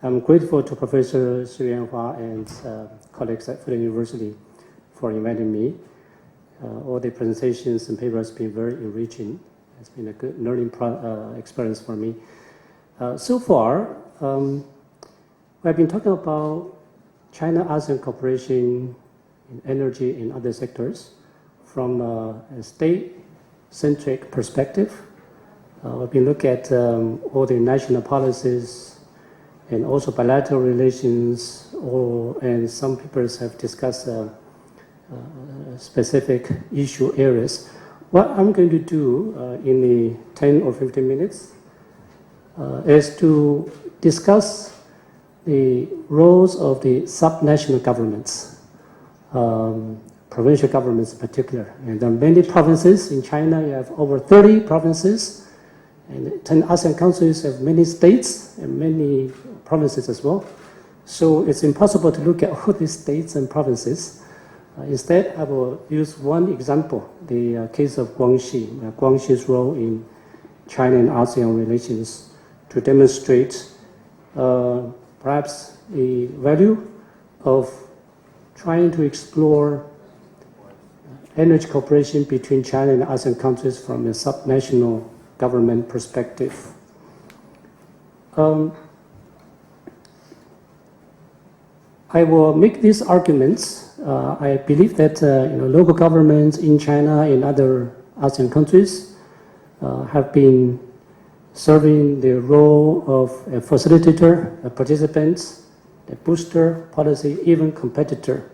I'm grateful to Professor Xu Yanhua and colleagues at Fudan University for inviting me. All the presentations and papers have been very enriching. It's been a good learning experience for me. So far, we've been talking about China-ASEAN cooperation in energy and other sectors from a state-centric perspective. We've been looking at all the national policies and also bilateral relations, and some papers have discussed specific issue areas. What I'm going to do in the 10 or 15 minutes is to discuss the roles of the subnational governments, provincial governments in particular. And there are many provinces in China. You have over 30 provinces, and 10 ASEAN countries have many states and many provinces as well. So it's impossible to look at all these states and provinces. Instead, I will use one example, the case of Guangxi's role in China and ASEAN relations, to demonstrate perhaps the value of trying to explore energy cooperation between China and ASEAN countries from a subnational government perspective. I will make these arguments. I believe that local governments in China and other ASEAN countries have been serving the role of a facilitator, a participant, a booster, policy, even competitor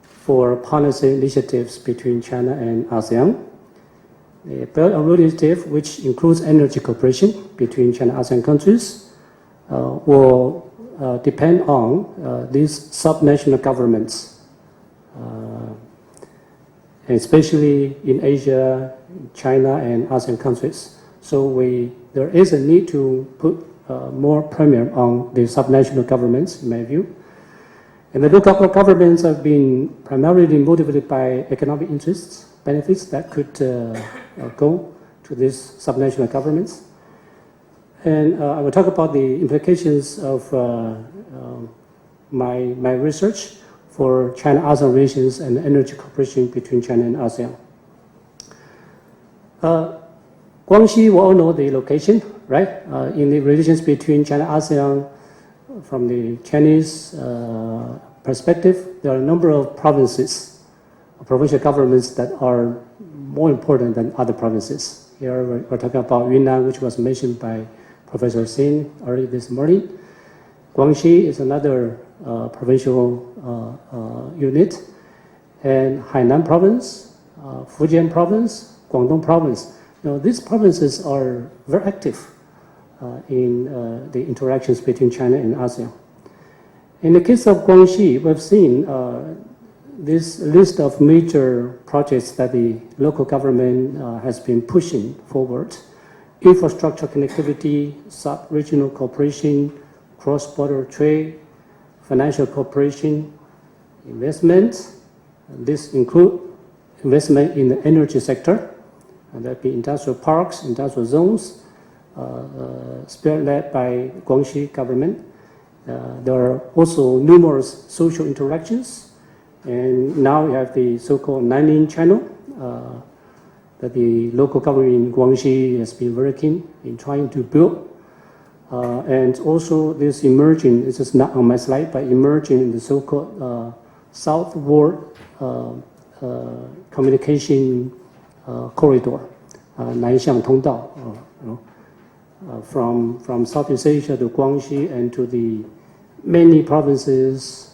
for policy initiatives between China and ASEAN. The Belt and Road Initiative, which includes energy cooperation between China and ASEAN countries, will depend on these subnational governments, especially in Asia, China, and ASEAN countries. So there is a need to put more premium on the subnational governments, in my view. And the local governments have been primarily motivated by economic interests, benefits that could go to these subnational governments. And I will talk about the implications of my research for China-ASEAN relations and energy cooperation between China and ASEAN. Guangxi, we all know the location, right? In the relations between China-ASEAN, from the Chinese perspective, there are a number of provinces, provincial governments that are more important than other provinces. Here we're talking about Yunnan, which was mentioned by Professor Xin early this morning. Guangxi is another provincial unit, and Hainan province, Fujian province, Guangdong province. These provinces are very active in the interactions between China and ASEAN. In the case of Guangxi, we've seen this list of major projects that the local government has been pushing forward: infrastructure connectivity, sub-regional cooperation, cross-border trade, financial cooperation, investment. This includes investment in the energy sector, and that be industrial parks, industrial zones, spearled by Guangxi government. There are also numerous social interactions, and now we have the so-called Nanyang channel that the local government in Guangxi has been very keen in trying to build. And also this emerging, this is not on my slide, but emerging in the so-called southward communication corridor, Nanyang Tongdao, from Southeast Asia to Guangxi and to the many provinces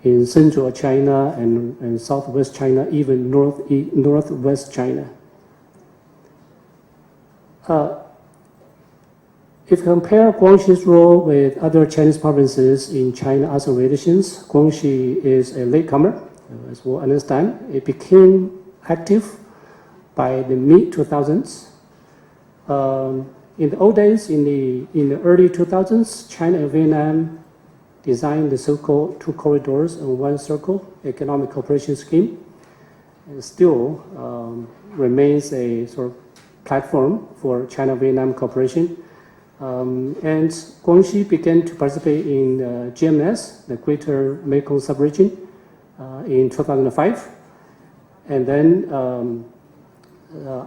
in central China and southwest China, even northwest China. If you compare Guangxi's role with other Chinese provinces in China-ASEAN relations, Guangxi is a latecomer, as we understand. It became active by the mid-2000s. In the old days, in the early 2000s, China and Vietnam designed the so-called two corridors and one circle economic cooperation scheme. It still remains a sort of platform for China-Vietnam cooperation. And Guangxi began to participate in GMS, the Greater Mekong Sub-region, in 2005. And then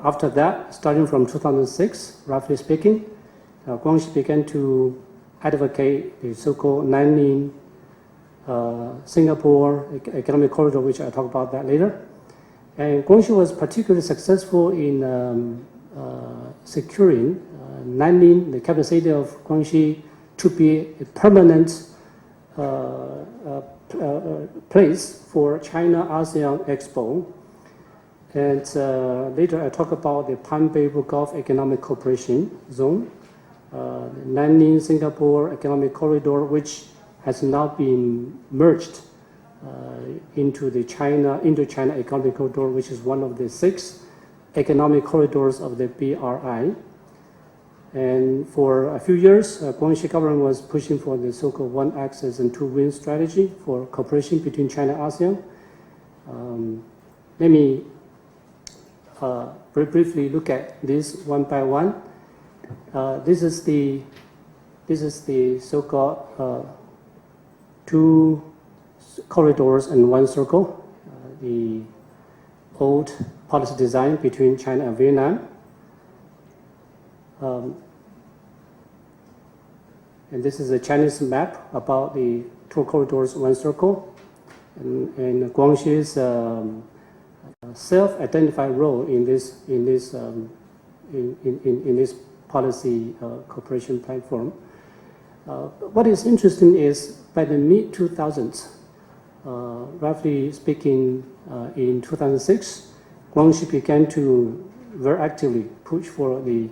after that, starting from 2006, roughly speaking, Guangxi began to advocate the so-called Nanyang Singapore economic corridor, which I'll talk about that later. And Guangxi was particularly successful in securing Nanyang, the capital city of Guangxi, to be a permanent place for China-ASEAN Expo. And later I talk about the Pan-Beibu Gulf Economic Cooperation Zone, Nanyang Singapore Economic Corridor, which has now been merged into the Indo-China Economic Corridor, which is one of the 6 economic corridors of the BRI. And for a few years, Guangxi government was pushing for the so-called one access and two wins strategy for cooperation between China and ASEAN. Let me very briefly look at this one by one. This is the so-called two corridors and one circle, the old policy design between China and Vietnam. And this is a Chinese map about the two corridors, one circle, and Guangxi's self-identified role in this policy cooperation platform. What is interesting is by the mid-2000s, roughly speaking, in 2006, Guangxi began to very actively push for the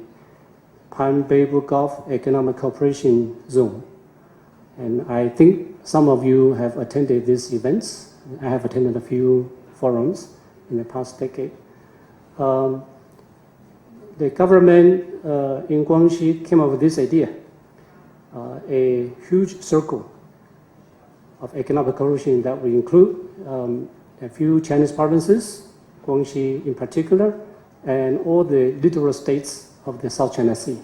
Pan-Beibu Gulf Economic Cooperation Zone. And I think some of you have attended these events. I have attended a few forums in the past decade. The government in Guangxi came up with this idea, a huge circle of economic cooperation that will include a few Chinese provinces, Guangxi in particular, and all the littoral states of the South China Sea.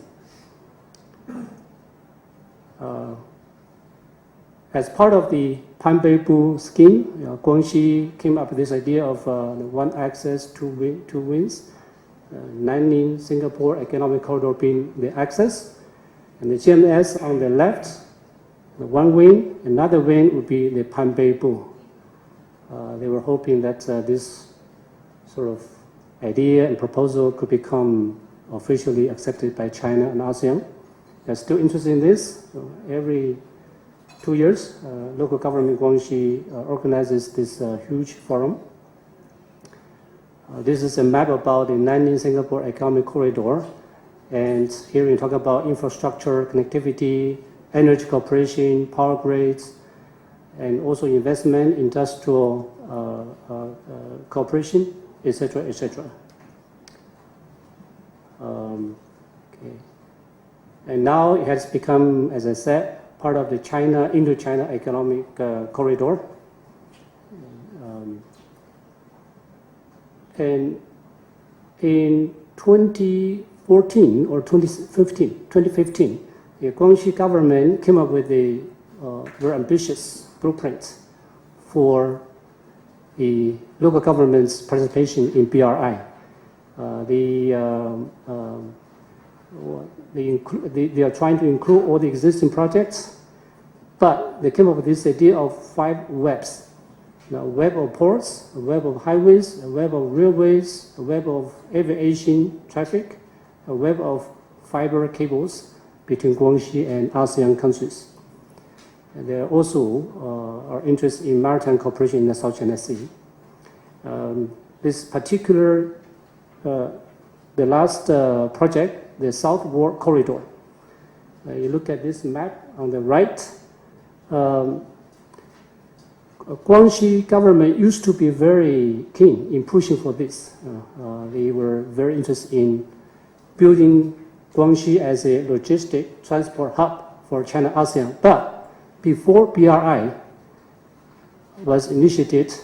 As part of the Pan-Beibu scheme, Guangxi came up with this idea of one access, two wins, Nanyang Singapore Economic Corridor being the access, and the GMS on the left, the one win, another win would be the Pan-Beibu. They were hoping that this sort of idea and proposal could become officially accepted by China and ASEAN. They're still interested in this. So every 2 years, local government Guangxi organizes this huge forum. This is a map about the Nanyang Singapore Economic Corridor. And here we talk about infrastructure, connectivity, energy cooperation, power grids, and also investment, industrial cooperation, etc., etc. Okay. And now it has become, as I said, part of the Indo-China Economic Corridor. And in 2014 or 2015, the Guangxi government came up with a very ambitious blueprint for the local government's participation in BRI. They are trying to include all the existing projects, but they came up with this idea of 5 webs. A web of ports, a web of highways, a web of railways, a web of aviation traffic, a web of fiber cables between Guangxi and ASEAN countries. And there also are interests in maritime cooperation in the South China Sea. This particular, the last project, the Southward Corridor. You look at this map on the right. Guangxi government used to be very keen in pushing for this. They were very interested in building Guangxi as a logistic transport hub for China-ASEAN. But before BRI was initiated,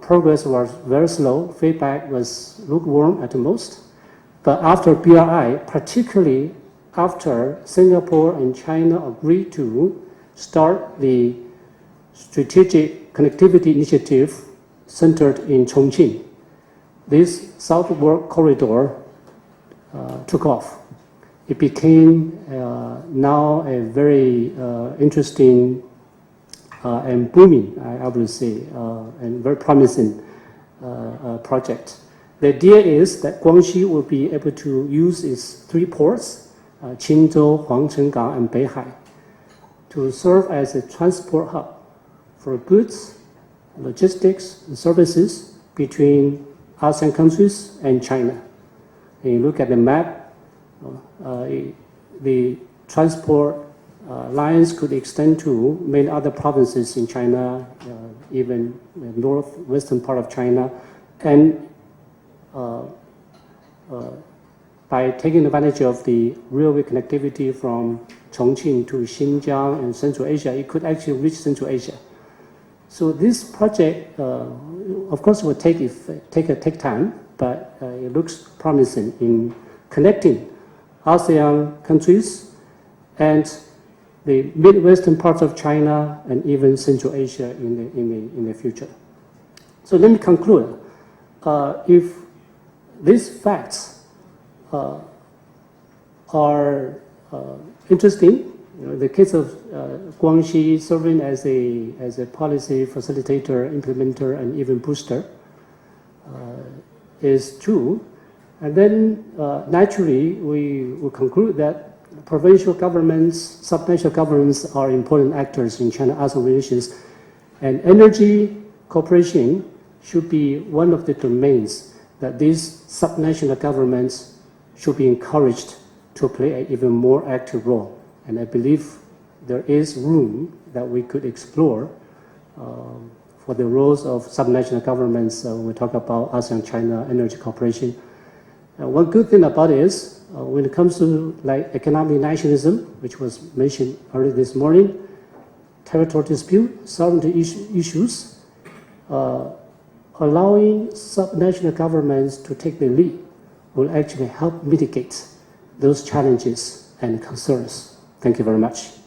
progress was very slow. Feedback was lukewarm at the most. But after BRI, particularly after Singapore and China agreed to start the strategic connectivity initiative centered in Chongqing. This southward corridor took off. It became now a very interesting and booming, I would say, and very promising project. The idea is that Guangxi will be able to use its 3 ports, Qingzhou, Huangchenggang, and Beihai, to serve as a transport hub for goods, logistics, and services between ASEAN countries and China. When you look at the map, the transport lines could extend to many other provinces in China, even the northwestern part of China, and by taking advantage of the railway connectivity from Chongqing to Xinjiang and Central Asia, it could actually reach Central Asia. So this project, of course, will take time, but it looks promising in connecting ASEAN countries and the Midwestern parts of China and even Central Asia in the future. So let me conclude. If these facts are interesting, the case of Guangxi serving as a policy facilitator, implementer, and even booster is true. And then naturally, we will conclude that provincial governments, subnational governments are important actors in China-ASEAN relations, and energy cooperation should be one of the domains that these subnational governments should be encouraged to play an even more active role. And I believe there is room that we could explore for the roles of subnational governments when we talk about ASEAN-China energy cooperation. One good thing about it is when it comes to like economic nationalism, which was mentioned earlier this morning, territorial dispute, sovereignty issues, allowing subnational governments to take the lead will actually help mitigate those challenges and concerns. Thank you very much.